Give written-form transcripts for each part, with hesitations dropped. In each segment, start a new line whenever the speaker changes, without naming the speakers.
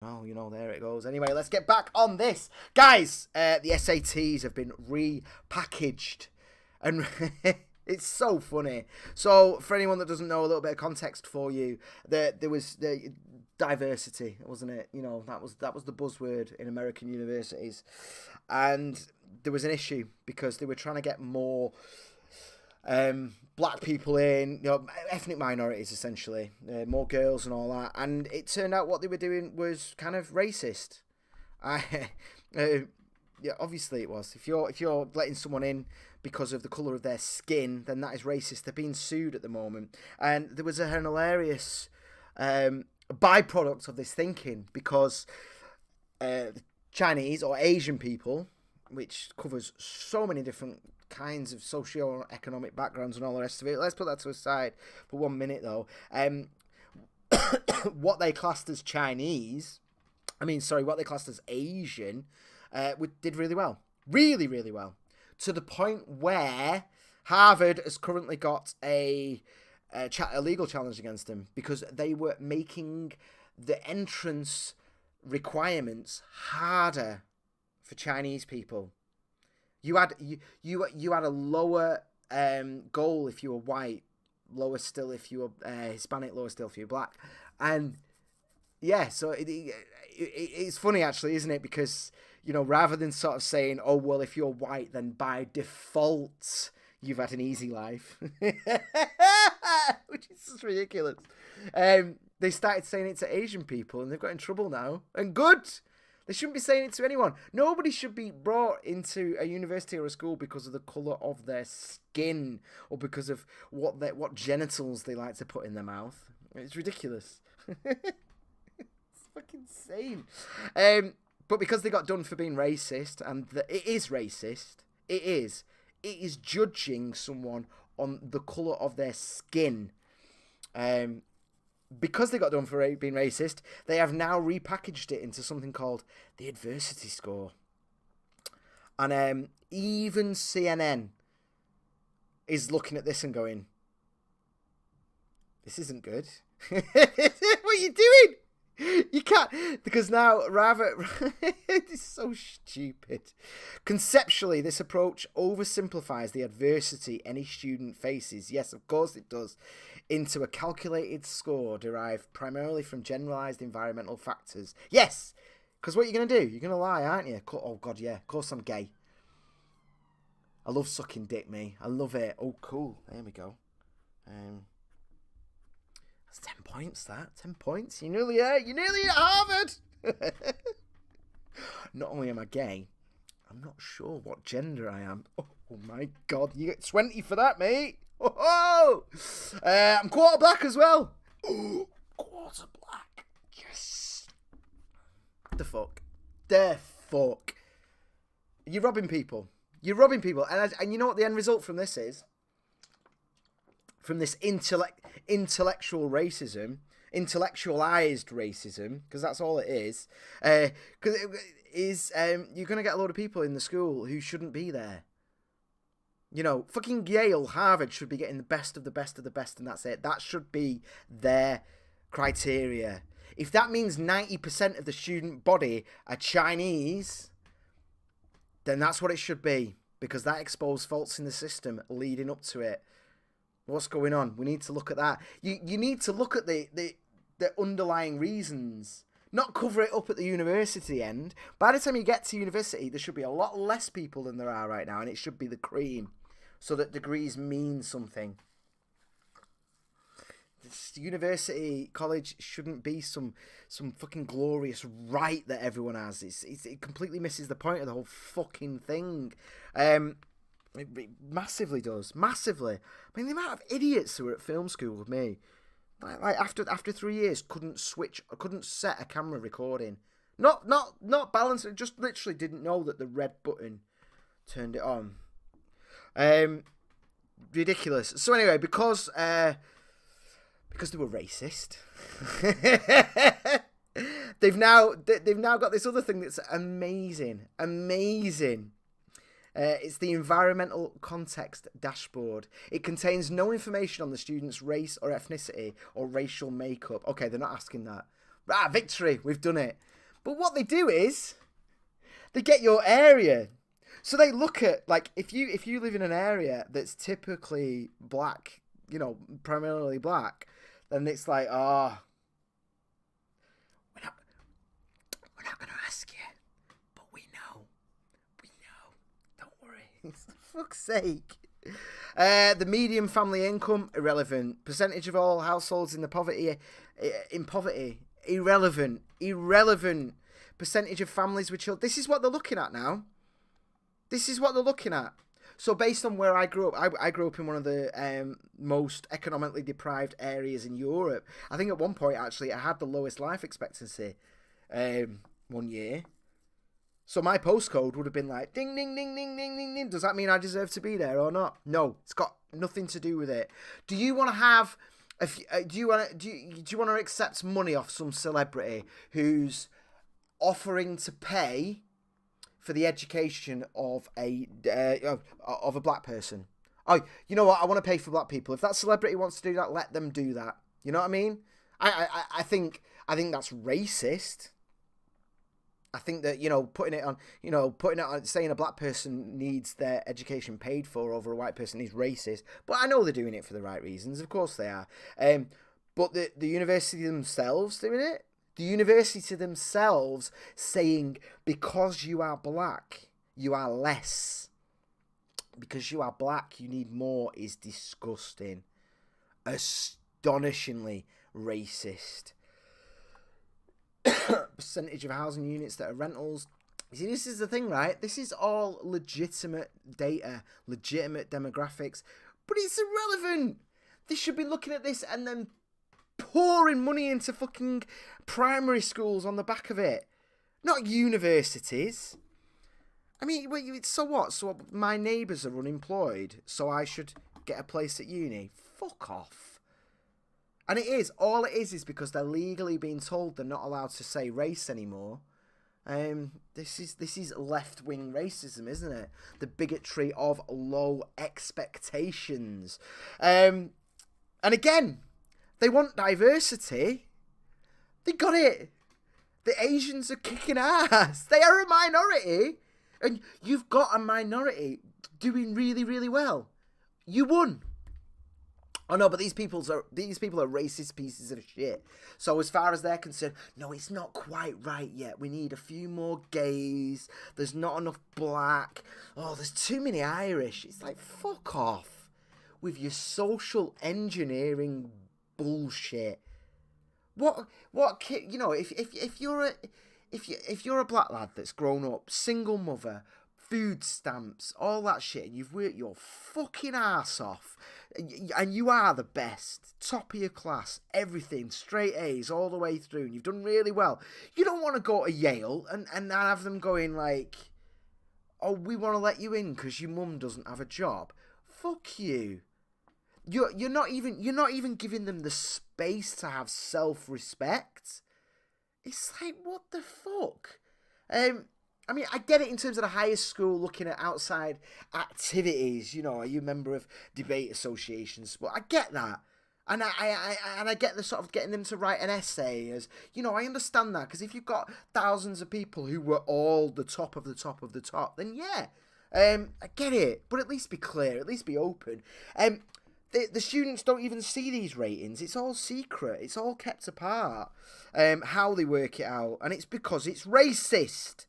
Oh, there it goes. Anyway, let's get back on this. Guys, the SATs have been repackaged. And it's so funny. So, for anyone that doesn't know, a little bit of context for you. There was the diversity, wasn't it? That was the buzzword in American universities. And there was an issue because they were trying to get more black people in, ethnic minorities essentially, more girls and all that. And it turned out what they were doing was kind of racist. Yeah, obviously it was. If you're letting someone in because of the colour of their skin, then that is racist. They're being sued at the moment, and there was an hilarious byproduct of this thinking because Chinese or Asian people, which covers so many different kinds of socio-economic backgrounds and all the rest of it. Let's put that to a side for 1 minute though. What they classed as Chinese, what they classed as Asian, did really well. Really, really well. To the point where Harvard has currently got a legal challenge against them because they were making the entrance requirements harder for Chinese people. You had a lower goal if you were white, lower still if you were Hispanic, lower still if you were black, and yeah, so it's funny actually, isn't it? Because rather than sort of saying, oh well, if you're white, then by default you've had an easy life, which is just ridiculous. They started saying it to Asian people, and they've got in trouble now, and good. They shouldn't be saying it to anyone. Nobody should be brought into a university or a school because of the colour of their skin or because of what genitals they like to put in their mouth. It's ridiculous. It's fucking insane. But because they got done for being racist, and it is racist, it is judging someone on the colour of their skin. Because they got done for being racist, they have now repackaged it into something called the adversity score. And even CNN is looking at this and going, this isn't good. What are you doing? You can't, because now it's so stupid. Conceptually, this approach oversimplifies the adversity any student faces. Yes, of course it does. Into a calculated score derived primarily from generalized environmental factors. Yes, because what you're going to do, you're going to lie, aren't you? Oh, God, yeah, of course I'm gay. I love sucking dick, me. I love it. Oh, cool. There we go. That's 10 points, that. 10 points. You're nearly at Harvard. Not only am I gay, I'm not sure what gender I am. Oh, my God. You get 20 for that, mate. Oh! I'm quarter black as well. Oh, quarter black. Yes. The fuck. You're robbing people. And you know what the end result from this is? From this intellectual racism, intellectualized racism, because that's all it is. Because you're going to get a load of people in the school who shouldn't be there. Fucking Yale, Harvard should be getting the best of the best of the best, and that's it. That should be their criteria. If that means 90% of the student body are Chinese, then that's what it should be, because that exposed faults in the system leading up to it. What's going on? We need to look at that. You need to look at the underlying reasons, not cover it up at the university end. By the time you get to university, there should be a lot less people than there are right now, and it should be the cream, so that degrees mean something. This university, college shouldn't be some fucking glorious right that everyone has. It completely misses the point of the whole fucking thing. It massively does. Massively. The amount of idiots who were at film school with me, like after 3 years, couldn't set a camera recording. Not balance it, just literally didn't know that the red button turned it on. Ridiculous. So anyway, because they were racist, they've now got this other thing that's amazing. It's the Environmental Context Dashboard. It contains no information on the student's race or ethnicity or racial makeup. Okay, they're not asking that. Victory! We've done it. But what they do is they get your area. So they look at, like, if you live in an area that's typically black, primarily black, then it's like, we're not going to ask you, but we know, don't worry, for fuck's sake. The median family income, irrelevant. Percentage of all households in poverty, irrelevant. Percentage of families with children. This is what they're looking at now. So based on where I grew up, I grew up in one of the most economically deprived areas in Europe. I think at one point, actually, I had the lowest life expectancy 1 year. So my postcode would have been like, ding, ding, ding, ding, ding, ding, ding. Does that mean I deserve to be there or not? No, it's got nothing to do with it. Do you want to have... do you want to accept money off some celebrity who's offering to pay for the education of a black person? Oh, you know what? I want to pay for black people. If that celebrity wants to do that, let them do that. You know what I mean? I think that's racist. I think that, putting it on, saying a black person needs their education paid for over a white person is racist. But I know they're doing it for the right reasons. Of course they are. But the university themselves doing it, the university themselves saying, because you are black, you are less. Because you are black, you need more, is disgusting. Astonishingly racist. Percentage of housing units that are rentals. You see, this is the thing, right? This is all legitimate data, legitimate demographics, but it's irrelevant. They should be looking at this and then pouring money into fucking primary schools on the back of it, not universities. I mean, so what? So my neighbours are unemployed, so I should get a place at uni? Fuck off. And all it is because they're legally being told they're not allowed to say race anymore. This is left-wing racism, isn't it? The bigotry of low expectations. And again, they want diversity. They got it. The Asians are kicking ass. They are a minority. And you've got a minority doing really, really well. You won. Oh no, but these people are racist pieces of shit. So as far as they're concerned, no, it's not quite right yet. We need a few more gays. There's not enough black. Oh, there's too many Irish. It's like, fuck off with your social engineering bullshit. If you're a black lad that's grown up, single mother, food stamps, all that shit, and you've worked your fucking ass off, and you are the best, top of your class, everything, straight A's all the way through, and you've done really well. You don't want to go to Yale and have them going like, oh, we want to let you in because your mum doesn't have a job. Fuck you. You're not even giving them the space to have self-respect. It's like, what the fuck? I mean, I get it in terms of the highest school looking at outside activities. Are you a member of debate associations? Well, I get that. And I get the sort of getting them to write an essay as, I understand that. Because if you've got thousands of people who were all the top of the top of the top, then yeah, I get it. But at least be clear, at least be open. The students don't even see these ratings. It's all secret. It's all kept apart. How they work it out. And it's because it's racist.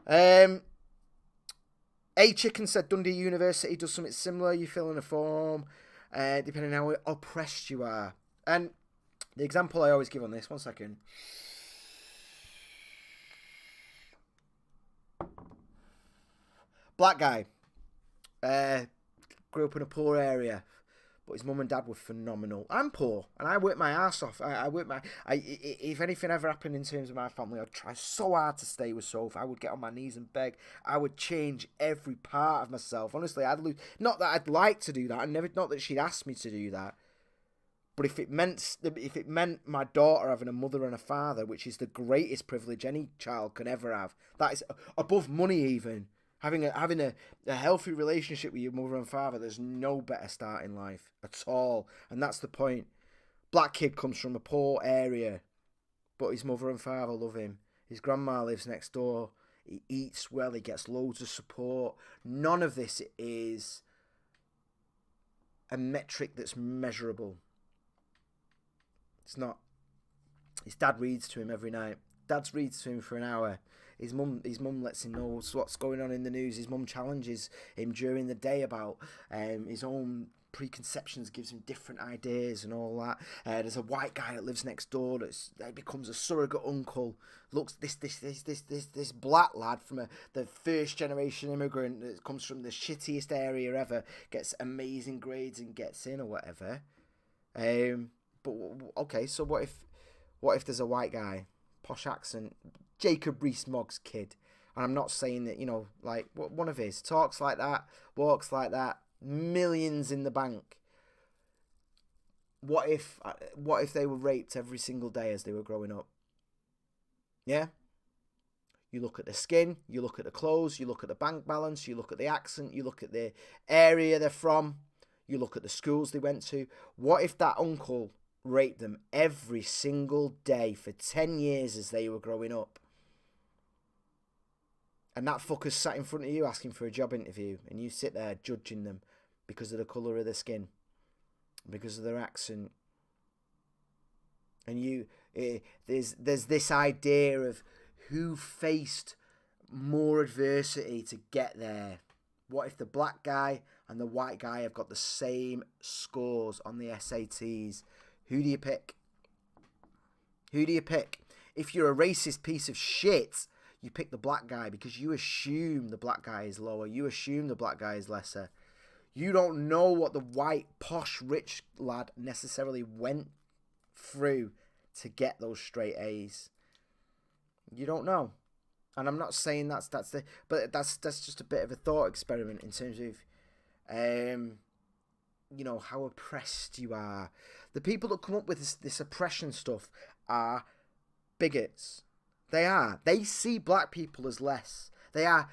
A Chicken said Dundee University does something similar. You fill in a form, depending on how oppressed you are. And the example I always give on this, 1 second. Black guy. Grew up in a poor area. But his mum and dad were phenomenal. I'm poor, and I work my ass off. If anything ever happened in terms of my family, I'd try so hard to stay with Soph. I would get on my knees and beg. I would change every part of myself. Honestly, I'd lose. Not that I'd like to do that, and not that she'd ask me to do that. But if it meant my daughter having a mother and a father, which is the greatest privilege any child can ever have, that is above money even. Having a healthy relationship with your mother and father, there's no better start in life at all. And that's the point. Black kid comes from a poor area. but his mother and father love him. His grandma lives next door. He eats well. He gets loads of support. None of this is a metric that's measurable. It's not. His dad reads to him every night. Dad reads to him for an hour. His mum lets him know what's going on in the news. His mum challenges him during the day about his own preconceptions, gives him different ideas and all that. There's a white guy that lives next door that becomes a surrogate uncle. Looks this black lad from the first generation immigrant that comes from the shittiest area ever, gets amazing grades and gets in or whatever. But okay, so what if there's a white guy, posh accent, Jacob Rees-Mogg's kid, and I'm not saying that, you know, like one of his talks like that, walks like that, millions in the bank. What if they were raped every single day as they were growing up? Yeah? You look at the skin, you look at the clothes, you look at the bank balance, you look at the accent, you look at the area they're from, you look at the schools they went to. What if that uncle raped them every single day for 10 years as they were growing up? And that fucker's sat in front of you asking for a job interview, and you sit there judging them because of the colour of their skin, because of their accent. And there's this idea of who faced more adversity to get there. What if the black guy and the white guy have got the same scores on the SATs? Who do you pick? Who do you pick? If you're a racist piece of shit, you pick the black guy because you assume the black guy is lower. You assume the black guy is lesser. You don't know what the white, posh, rich lad necessarily went through to get those straight A's. You don't know. And I'm not saying that's just a bit of a thought experiment in terms of, you know, how oppressed you are. The people that come up with this oppression stuff are bigots. They are. They see black people as less. They are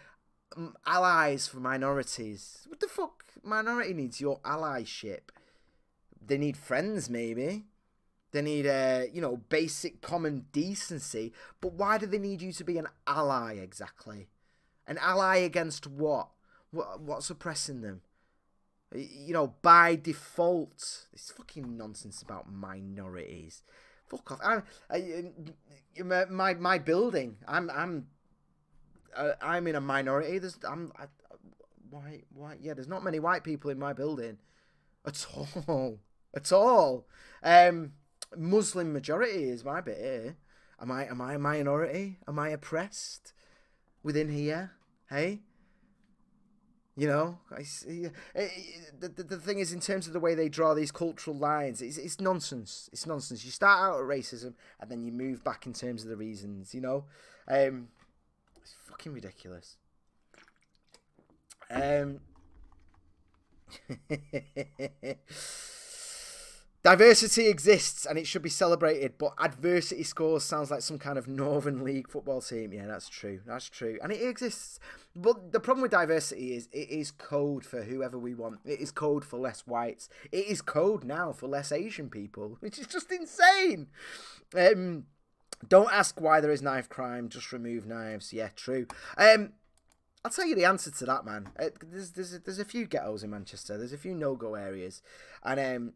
allies for minorities. What the fuck? Minority needs your allyship. They need friends, maybe. They need, basic common decency. But why do they need you to be an ally, exactly? An ally against what? What's oppressing them? You know, by default. This fucking nonsense about minorities. Fuck off. My building. I'm in a minority. Why? Yeah, there's not many white people in my building, at all. Muslim majority is my bit here. Am I a minority? Am I oppressed within here? Hey. You know, I see. The thing is, in terms of the way they draw these cultural lines, it's nonsense. It's nonsense. You start out at racism, and then you move back in terms of the reasons. You know, it's fucking ridiculous. Diversity exists and it should be celebrated, but adversity scores sounds like some kind of Northern League football team. Yeah, that's true. That's true. And it exists. But the problem with diversity is it is code for whoever we want. It is code for less whites. It is code now for less Asian people, which is just insane. Don't ask why there is knife crime. Just remove knives. Yeah, true. I'll tell you the answer to that, man. There's a few ghettos in Manchester. There's a few no-go areas. And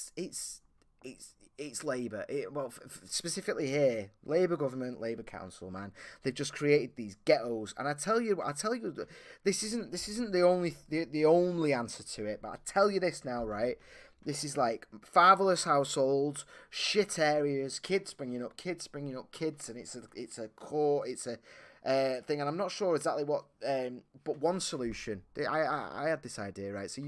it's Labour. Specifically here, Labour government, Labour council, man. They've just created these ghettos, and I tell you, this isn't the only answer to it. But I tell you this now, right? This is like fatherless households, shit areas, kids bringing up kids, and it's a core, it's a thing, and I'm not sure exactly what. But one solution, I had this idea, right? So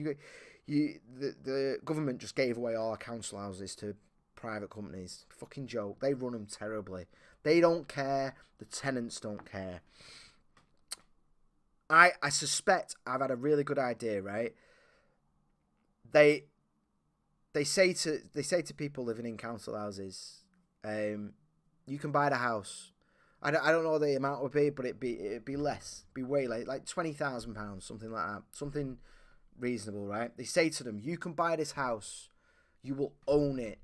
the government just gave away all our council houses to private companies. Fucking joke. They run them terribly. They don't care. The tenants don't care. I suspect I've had a really good idea, right? They say to people living in council houses, you can buy the house. I don't know what the amount would be, but it'd be less, be way less, like £20,000, something like that, something reasonable, right? They say to them, you can buy this house, you will own it,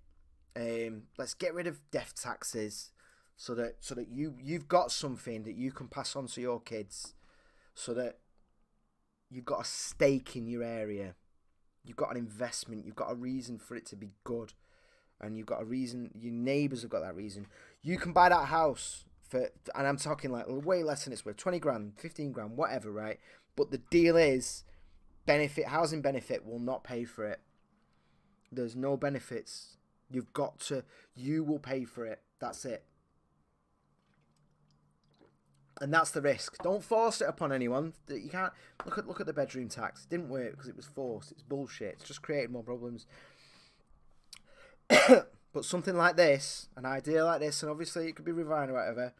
Let's get rid of death taxes, so that you've got something that you can pass on to your kids, so that you've got a stake in your area, you've got an investment, you've got a reason for it to be good, and you've got a reason. Your neighbours have got that reason. You can buy that house for, and I'm talking like way less than it's worth, 20 grand, 15 grand, whatever, right? But the deal is, housing benefit will not pay for it. There's no benefits. You will pay for it. That's it. And that's the risk. Don't force it upon anyone. You can't look at the bedroom tax. It didn't work because it was forced. It's bullshit. It's just created more problems. But something like this, an idea like this, and obviously it could be refined or whatever,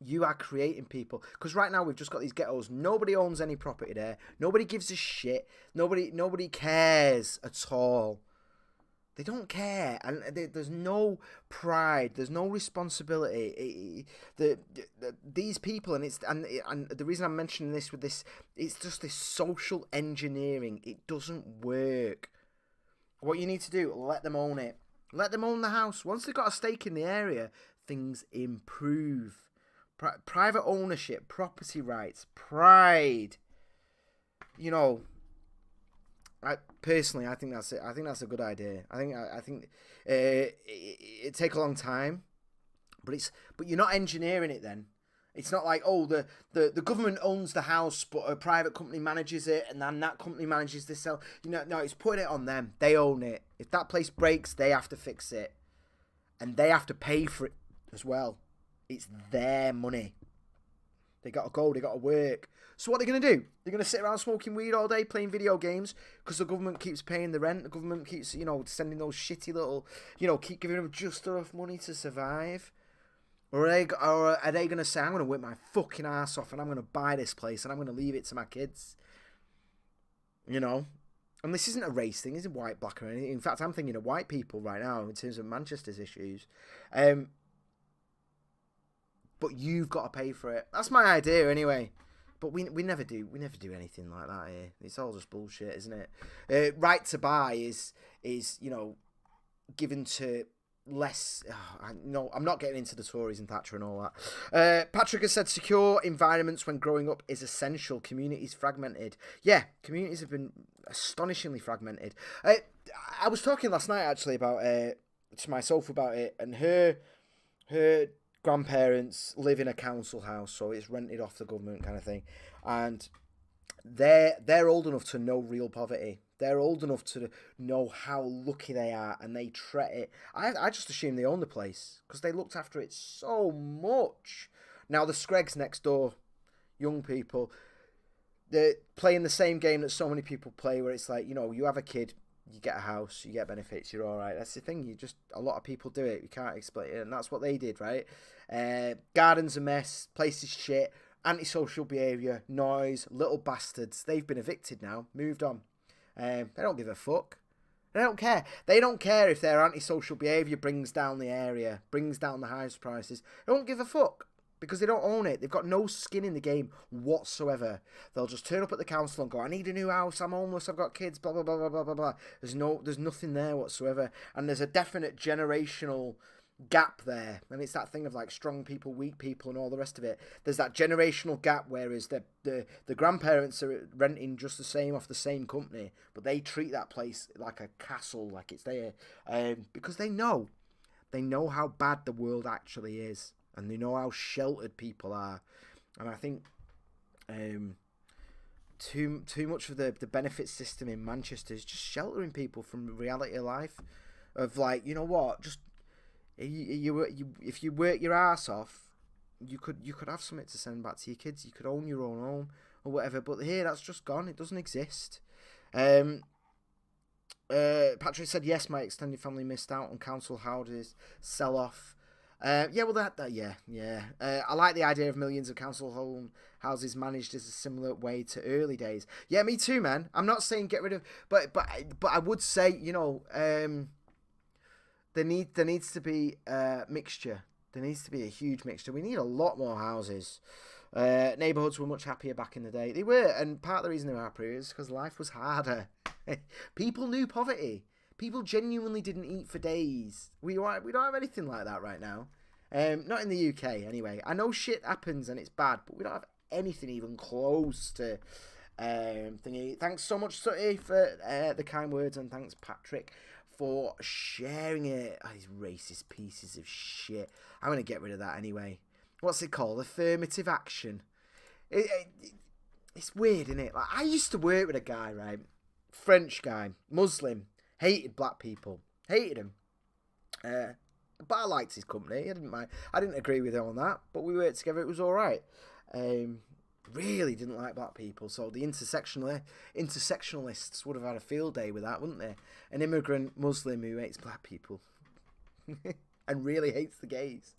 you are creating people. Because right now we've just got these ghettos. Nobody owns any property there. Nobody gives a shit. Nobody cares at all. They don't care, and there's no pride, there's no responsibility. These people, and the reason I'm mentioning this with this, it's just this social engineering. It doesn't work. What you need to do, let them own it. Let them own the house. Once they've got a stake in the area, things improve. Private ownership, property rights, pride. You know. I think that's it. I think that's a good idea. I think it take a long time, but you're not engineering it. Then it's not like, oh, the government owns the house, but a private company manages it, and then that company manages the sell. No, it's putting it on them. They own it. If that place breaks, they have to fix it, and they have to pay for it as well. It's their money. They got to go. They got to work. So what are they going to do? They're going to sit around smoking weed all day, playing video games, because the government keeps paying the rent. The government keeps, sending those shitty little, keep giving them just enough money to survive. Or are they going to say, I'm going to whip my fucking ass off and I'm going to buy this place and I'm going to leave it to my kids? And this isn't a race thing. This isn't white, black, or anything. In fact, I'm thinking of white people right now in terms of Manchester's issues. But you've got to pay for it. That's my idea anyway. But we never do anything like that here. It's all just bullshit, isn't it? Right to buy is given to less. No, I'm not getting into the Tories and Thatcher and all that. Patrick has said secure environments when growing up is essential. Communities fragmented. Yeah, communities have been astonishingly fragmented. I was talking last night actually about to myself about it, and her grandparents live in a council house, so it's rented off the government kind of thing, and they're old enough to know real poverty. They're old enough to know how lucky they are, and they treat it. I just assume they own the place because they looked after it so much. Now the Screggs next door, young people, they're playing the same game that so many people play, where it's like, you have a kid, you get a house, you get benefits, you're all right. That's the thing. A lot of people do it. You can't explain it, and that's what they did, right? Garden's a mess, place is shit, antisocial behaviour, noise, little bastards. They've been evicted now, moved on. They don't give a fuck. They don't care. They don't care if their antisocial behaviour brings down the area, brings down the house prices. They don't give a fuck. Because they don't own it. They've got no skin in the game whatsoever. They'll just turn up at the council and go, I need a new house, I'm homeless, I've got kids, blah, blah, blah, blah, blah, blah, blah. There's nothing there whatsoever. And there's a definite generational gap there. And it's that thing of like strong people, weak people, and all the rest of it. There's that generational gap, whereas the grandparents are renting just the same off the same company, but they treat that place like a castle, like it's there. Because they know how bad the world actually is. And they know how sheltered people are. And I think too much of the benefit system in Manchester is just sheltering people from the reality of life. Of like, you know what, just if you work your ass off, you could have something to send back to your kids. You could own your own home or whatever. But here, that's just gone. It doesn't exist. Patrick said, yes, my extended family missed out on council houses sell off. I like the idea of millions of council houses managed as a similar way to early days. Yeah, me too, man. I'm not saying get rid of, but I would say, there needs to be a mixture. There needs to be a huge mixture. We need a lot more houses. Neighbourhoods were much happier back in the day. They were, and part of the reason they were happier is because life was harder. People knew poverty. People genuinely didn't eat for days. We don't have anything like that right now. Not in the UK, anyway. I know shit happens and it's bad, but we don't have anything even close to thingy. Thanks so much, Sutty, for the kind words, and thanks, Patrick, for sharing it. Oh, these racist pieces of shit. I'm going to get rid of that anyway. What's it called? Affirmative action. It's weird, isn't it? Like, I used to work with a guy, right? French guy, Muslim, hated black people, hated him. But I liked his company. I didn't mind. I didn't agree with him on that, but we worked together. It was all right. Really didn't like black people, so the intersectionalists would have had a field day with that, wouldn't they? An immigrant Muslim who hates black people and really hates the gays.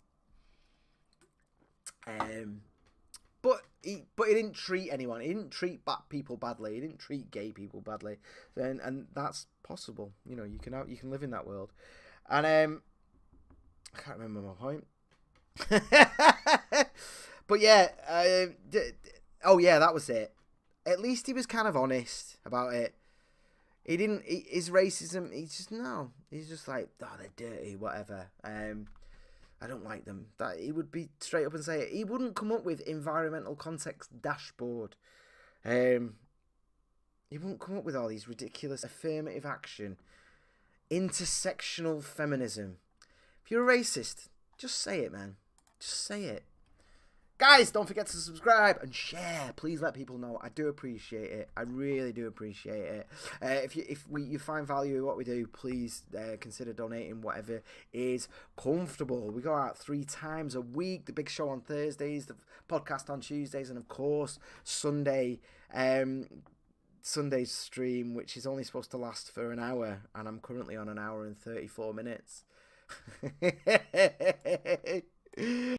But he didn't treat anyone. He didn't treat black people badly. He didn't treat gay people badly. And that's possible. You know, you can live in that world. And I can't remember my point. But yeah, oh yeah, that was it. At least he was kind of honest about it. He didn't, his racism, he's just like, oh, they're dirty, whatever. I don't like them. That he would be straight up and say it. He wouldn't come up with environmental context dashboard. He wouldn't come up with all these ridiculous affirmative action, intersectional feminism. If you're a racist, just say it, man. Just say it. Guys, don't forget to subscribe and share. Please let people know. I do appreciate it. I really do appreciate it. If you find value in what we do, please consider donating whatever is comfortable. We go out 3 times a week. The big show on Thursdays, the podcast on Tuesdays, and of course Sunday's stream, which is only supposed to last for an hour, and I'm currently on an hour and 34 minutes.